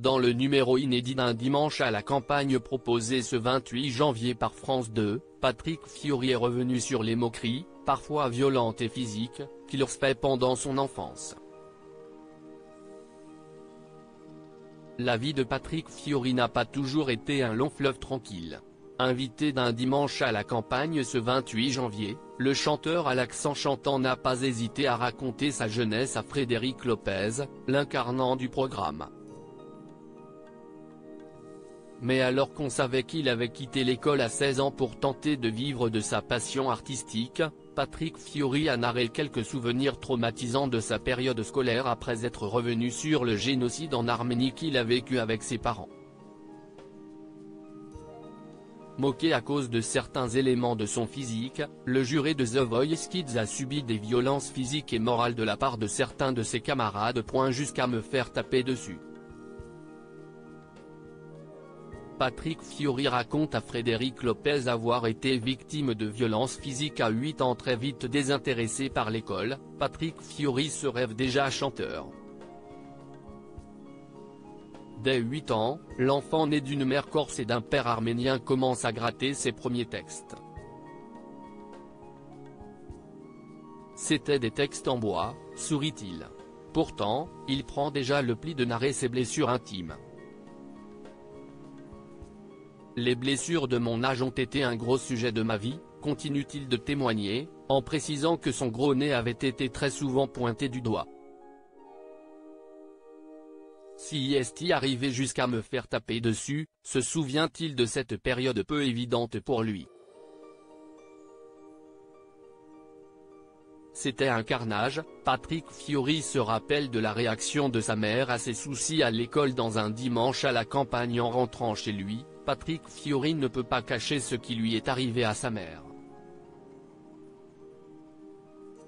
Dans le numéro inédit d'un dimanche à la campagne proposé ce 28 janvier par France 2, Patrick Fiori est revenu sur les moqueries, parfois violentes et physiques, qu'il fait pendant son enfance. La vie de Patrick Fiori n'a pas toujours été un long fleuve tranquille. Invité d'un dimanche à la campagne ce 28 janvier, le chanteur à l'accent chantant n'a pas hésité à raconter sa jeunesse à Frédéric Lopez, l'incarnant du programme. Mais alors qu'on savait qu'il avait quitté l'école à 16 ans pour tenter de vivre de sa passion artistique, Patrick Fiori a narré quelques souvenirs traumatisants de sa période scolaire après être revenu sur le génocide en Arménie qu'il a vécu avec ses parents. Moqué à cause de certains éléments de son physique, le juré de The Voice Kids a subi des violences physiques et morales de la part de certains de ses camarades. Jusqu'à me faire taper dessus. Patrick Fiori raconte à Frédéric Lopez avoir été victime de violences physiques à 8 ans. Très vite désintéressé par l'école, Patrick Fiori se rêve déjà chanteur. Dès 8 ans, l'enfant né d'une mère corse et d'un père arménien commence à gratter ses premiers textes. C'étaient des textes en bois, sourit-il. Pourtant, il prend déjà le pli de narrer ses blessures intimes. Les blessures de mon âge ont été un gros sujet de ma vie, continue-t-il de témoigner, en précisant que son gros nez avait été très souvent pointé du doigt. Si est-il arrivé jusqu'à me faire taper dessus, se souvient-il de cette période peu évidente pour lui. C'était un carnage. Patrick Fiori se rappelle de la réaction de sa mère à ses soucis à l'école dans un dimanche à la campagne. En rentrant chez lui, Patrick Fiori ne peut pas cacher ce qui lui est arrivé à sa mère.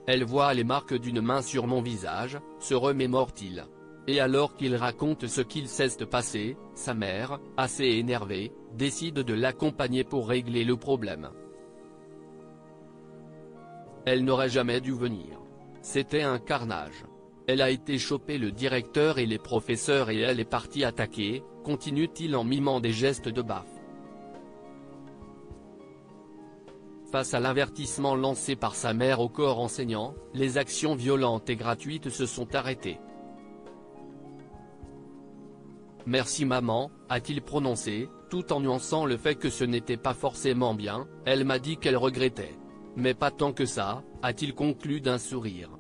Elle voit les marques d'une main sur mon visage, se remémore-t-il. Et alors qu'il raconte ce qu'il s'est passé, sa mère, assez énervée, décide de l'accompagner pour régler le problème. Elle n'aurait jamais dû venir. C'était un carnage. Elle a été choper le directeur et les professeurs et elle est partie attaquer, continue-t-il en mimant des gestes de baffe. Face à l'avertissement lancé par sa mère au corps enseignant, les actions violentes et gratuites se sont arrêtées. « Merci maman », a-t-il prononcé, tout en nuançant le fait que ce n'était pas forcément bien. Elle m'a dit qu'elle regrettait. Mais pas tant que ça, a-t-il conclu d'un sourire.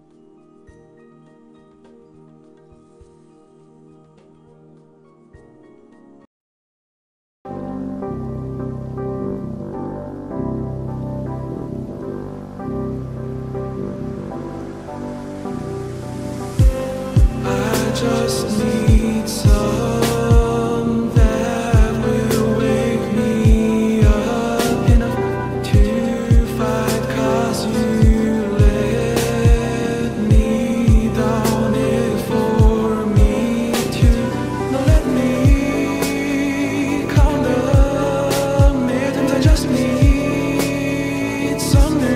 Someday